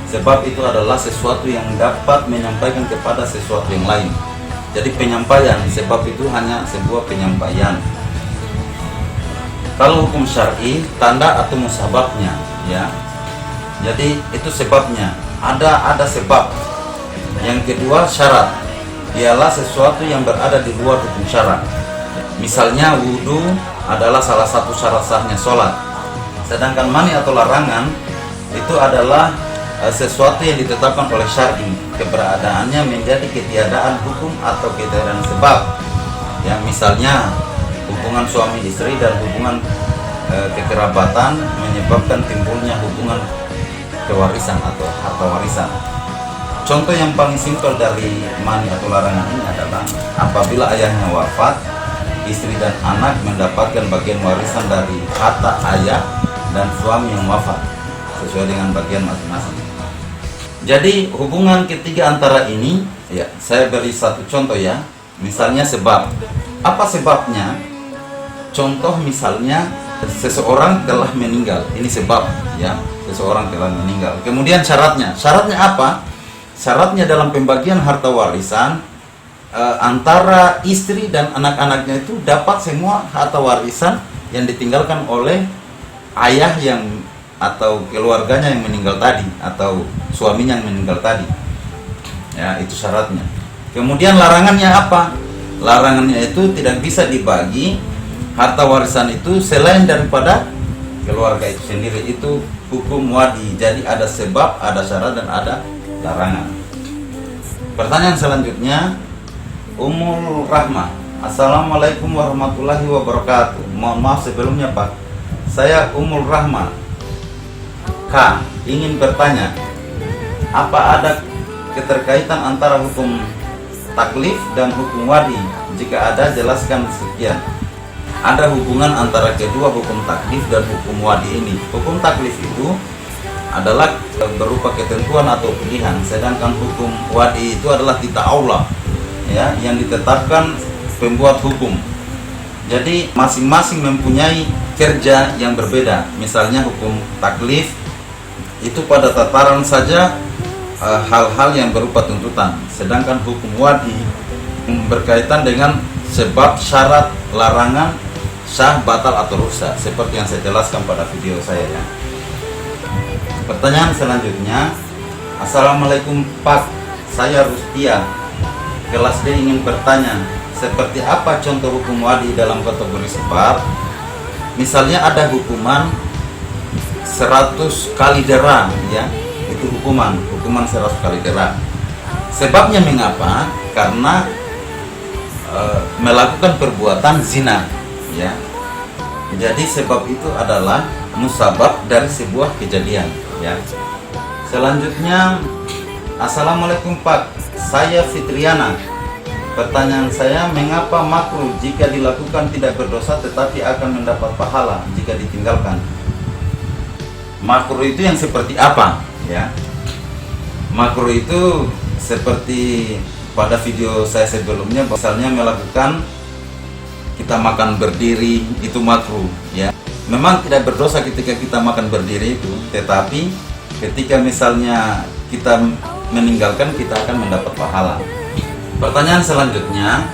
Sebab itu adalah sesuatu yang dapat menyampaikan kepada sesuatu yang lain. Jadi penyampaian, sebab itu hanya sebuah penyampaian. Kalau hukum syar'i, tanda atau musababnya, ya. Jadi itu sebabnya. Ada sebab. Yang kedua, syarat. Ialah sesuatu yang berada di luar hukum syarat. Misalnya wudhu adalah salah satu syarat sahnya sholat. Sedangkan mani atau larangan itu adalah sesuatu yang ditetapkan oleh syar'i. Keberadaannya menjadi ketiadaan hukum atau ketiadaan sebab. Ya, misalnya hubungan suami istri dan hubungan kekerabatan menyebabkan timbulnya hubungan kewarisan atau harta warisan. Contoh yang paling simpel dari mani atau larangan ini adalah apabila ayahnya wafat, istri dan anak mendapatkan bagian warisan dari harta ayah dan suami yang wafat sesuai dengan bagian masing-masing. Jadi hubungan ketiga antara ini, ya, saya beri satu contoh ya. Misalnya sebab. Apa sebabnya? Contoh misalnya seseorang telah meninggal. Ini sebab, ya. Seseorang telah meninggal. Kemudian syaratnya. Syaratnya apa? Syaratnya dalam pembagian harta warisan antara istri dan anak-anaknya itu dapat semua harta warisan yang ditinggalkan oleh ayah yang atau keluarganya yang meninggal tadi atau suaminya yang meninggal tadi. Ya, itu syaratnya. Kemudian larangannya apa? Larangannya itu tidak bisa dibagi harta warisan itu selain daripada keluarga itu sendiri. Itu hukum wadi. Jadi ada sebab, ada syarat dan ada larangan. Pertanyaan selanjutnya, Ummul Rahmah. Assalamualaikum warahmatullahi wabarakatuh. Mohon maaf sebelumnya Pak. Saya Ummul Rahmah K. ingin bertanya, apa ada keterkaitan antara hukum taklif dan hukum wadi? Jika ada, jelaskan sekian. Ada hubungan antara kedua hukum taklif dan hukum wadi ini. Hukum taklif itu adalah berupa ketentuan atau pilihan, sedangkan hukum wadi itu adalah titah Allah, ya, yang ditetapkan pembuat hukum. Jadi masing-masing mempunyai kerja yang berbeda. Misalnya hukum taklif itu pada tataran saja hal-hal yang berupa tuntutan, sedangkan hukum wadi berkaitan dengan sebab, syarat, larangan, sah, batal atau rusak, seperti yang saya jelaskan pada video saya ya. Pertanyaan selanjutnya, Assalamualaikum Pak, saya Rustia, kelas D, ingin bertanya, seperti apa contoh hukum wadi dalam kategori sebab? Misalnya ada hukuman 100 kali dera, ya, itu hukuman 100 kali dera. Sebabnya mengapa? Karena melakukan perbuatan zina, ya. Jadi sebab itu adalah musabab dari sebuah kejadian, ya. Selanjutnya, Assalamualaikum Pak, saya Fitriana. Pertanyaan saya, mengapa makruh jika dilakukan tidak berdosa tetapi akan mendapat pahala jika ditinggalkan? Makruh itu yang seperti apa, ya? Makruh itu seperti pada video saya sebelumnya, misalnya melakukan kita makan berdiri, itu makruh, ya. Memang tidak berdosa ketika kita makan berdiri itu, tetapi ketika misalnya kita meninggalkan, kita akan mendapat pahala. Pertanyaan selanjutnya,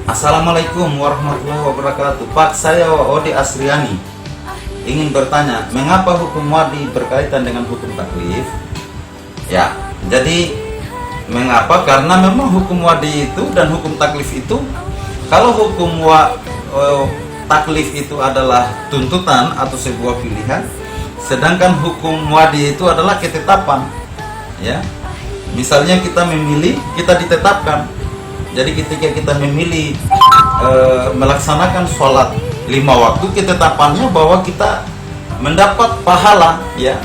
Assalamualaikum warahmatullahi wabarakatuh. Pak, saya Odi Asriani, ingin bertanya, mengapa hukum wadi berkaitan dengan hukum taklif? Ya, jadi mengapa? Karena memang hukum wadi itu dan hukum taklif itu, kalau hukum taklif itu adalah tuntutan atau sebuah pilihan, sedangkan hukum wadi itu adalah ketetapan, ya. Misalnya kita memilih, kita ditetapkan. Jadi ketika kita memilih melaksanakan sholat 5 waktu, ketetapannya bahwa kita mendapat pahala, ya.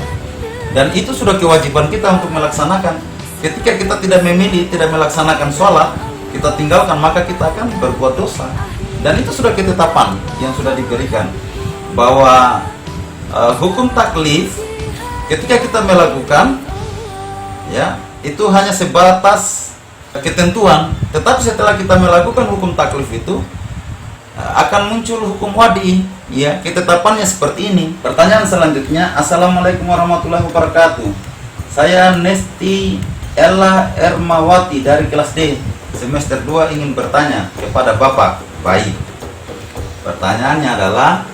Dan itu sudah kewajiban kita untuk melaksanakan. Ketika kita tidak memilih, tidak melaksanakan sholat, kita tinggalkan, maka kita akan berbuat dosa. Dan itu sudah ketetapan yang sudah diberikan bahwa hukum taklif ketika kita melakukan, ya, itu hanya sebatas ketentuan. Tetapi setelah kita melakukan hukum taklif itu akan muncul hukum wadi. Ya, ketetapannya seperti ini. Pertanyaan selanjutnya, Assalamualaikum warahmatullahi wabarakatuh. Saya Nesti Ella Ermawati dari kelas D, semester 2 ingin bertanya kepada Bapak. Baik. Pertanyaannya adalah,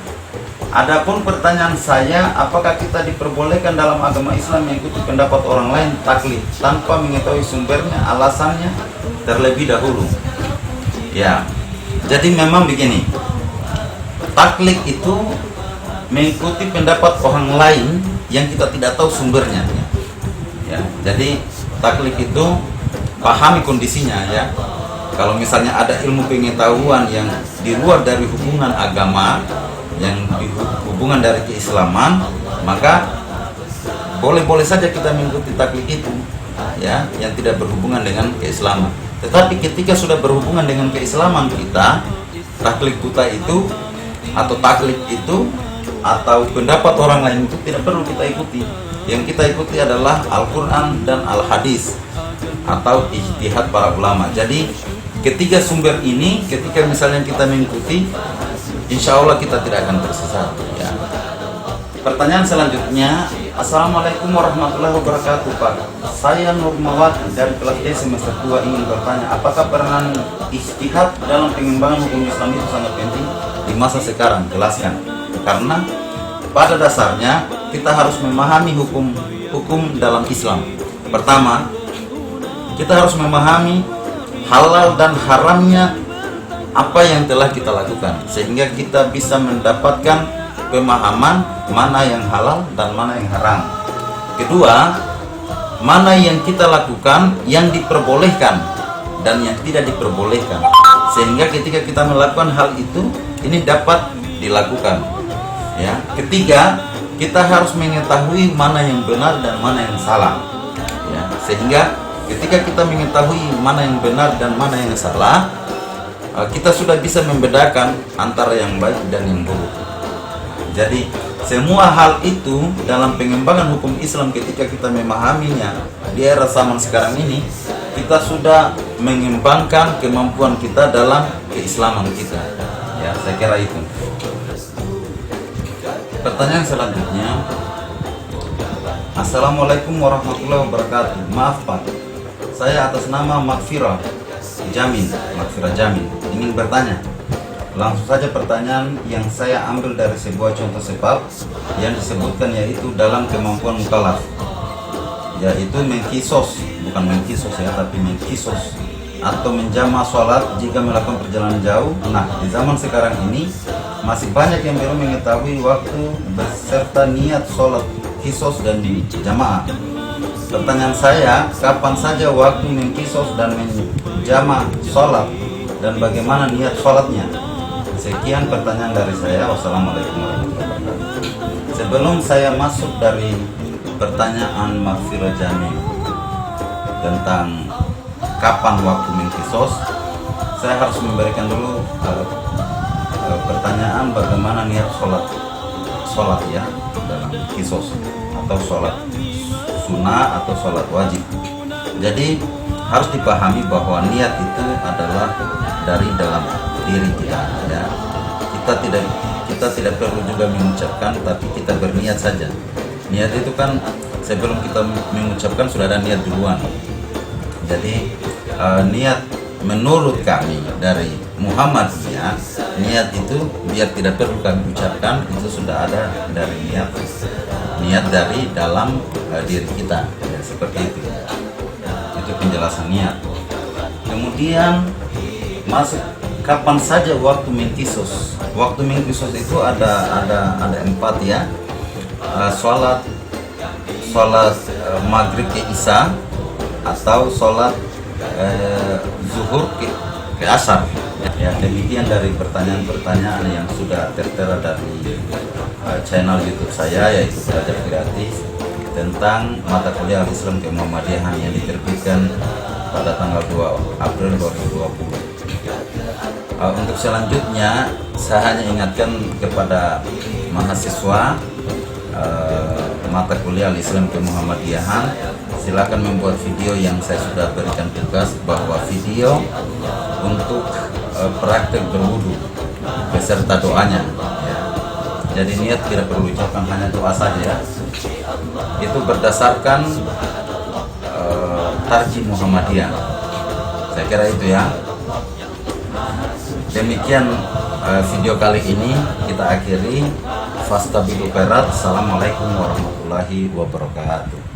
adapun pertanyaan saya, apakah kita diperbolehkan dalam agama Islam mengikuti pendapat orang lain taklid tanpa mengetahui sumbernya, alasannya terlebih dahulu? Ya, jadi memang begini. Taklid itu mengikuti pendapat orang lain yang kita tidak tahu sumbernya. Ya, jadi taklid itu pahami kondisinya ya. Kalau misalnya ada ilmu pengetahuan yang di luar dari hubungan agama, yang hubungan dari keislaman, maka boleh-boleh saja kita mengikuti taklid itu ya, yang tidak berhubungan dengan keislaman. Tetapi ketika sudah berhubungan dengan keislaman kita, taklid kita itu atau taklid itu atau pendapat orang lain itu tidak perlu kita ikuti. Yang kita ikuti adalah Al-Quran dan Al-Hadis atau ijtihad para ulama. Jadi ketiga sumber ini ketika misalnya kita mengikuti, insya Allah kita tidak akan tersesat ya. Pertanyaan selanjutnya, Assalamualaikum warahmatullahi wabarakatuh Pak. Saya Nurmawati dari kelas D semester 2 ingin bertanya, apakah peranan ijtihad dalam pengembangan hukum Islam itu sangat penting di masa sekarang? Jelaskan. Karena pada dasarnya kita harus memahami hukum dalam Islam. Pertama, kita harus memahami halal dan haramnya apa yang telah kita lakukan, sehingga kita bisa mendapatkan pemahaman mana yang halal dan mana yang haram. Kedua, mana yang kita lakukan yang diperbolehkan dan yang tidak diperbolehkan, sehingga ketika kita melakukan hal itu ini dapat dilakukan ya. Ketiga, kita harus mengetahui mana yang benar dan mana yang salah ya, sehingga ketika kita mengetahui mana yang benar dan mana yang salah, kita sudah bisa membedakan antara yang baik dan yang buruk. Jadi semua hal itu dalam pengembangan hukum Islam ketika kita memahaminya di era zaman sekarang ini, kita sudah mengembangkan kemampuan kita dalam keislaman kita ya, saya kira itu. Pertanyaan selanjutnya, Assalamualaikum warahmatullahi wabarakatuh. Maaf Pak, saya atas nama Makfirah Jamin ingin bertanya. Langsung saja pertanyaan yang saya ambil dari sebuah contoh sebab yang disebutkan, yaitu dalam kemampuan mukallaf, yaitu mengkisos, bukan mengkisos ya, tapi mengkisos atau menjama sholat jika melakukan perjalanan jauh. Nah, di zaman sekarang ini masih banyak yang belum mengetahui waktu beserta niat sholat kisos dan jamaah. Pertanyaan saya, kapan saja waktu mengkisos dan menjama sholat dan bagaimana niat sholatnya? Sekian pertanyaan dari saya. Wassalamualaikum warahmatullahi wabarakatuh. Sebelum saya masuk dari pertanyaan Makfirah Jamin tentang kapan waktu mengkisos, saya harus memberikan dulu pertanyaan bagaimana niat sholat ya dalam kisos atau sholat sunnah atau sholat wajib. Jadi harus dipahami bahwa niat itu adalah dari dalam diri kita ya. Kita tidak perlu juga mengucapkan, tapi kita berniat saja. Niat itu kan sebelum kita mengucapkan sudah ada niat duluan. Jadi niat menurut kami dari Muhammadiyah, niat itu biar tidak perlu kami ucapkan, itu sudah ada dari niat dari dalam diri kita ya, seperti itu. Itu penjelasan niat. Kemudian masuk kapan saja waktu mengkisos. Waktu mengkisos itu ada 4 ya. Sholat maghrib ke isya, atau sholat zuhur ke asar ya. Demikian dari pertanyaan-pertanyaan yang sudah tertera dari channel YouTube saya, yaitu Belajar Gratis, tentang mata kuliah Islam Kemuhammadiyahan yang diterbitkan pada tanggal 2 April 2020. Untuk selanjutnya, saya hanya ingatkan kepada mahasiswa mata kuliah Islam Kemuhammadiyahan, silakan membuat video yang saya sudah berikan tugas, bahwa video untuk praktek berwudu beserta doanya ya. Jadi niat tidak perlu ucapkan, hanya doa saja ya. Itu berdasarkan Tarjih Muhammadiyah. Saya kira itu ya. Demikian video kali ini kita akhiri. Fastabiqul khairat. Assalamualaikum warahmatullahi wabarakatuh.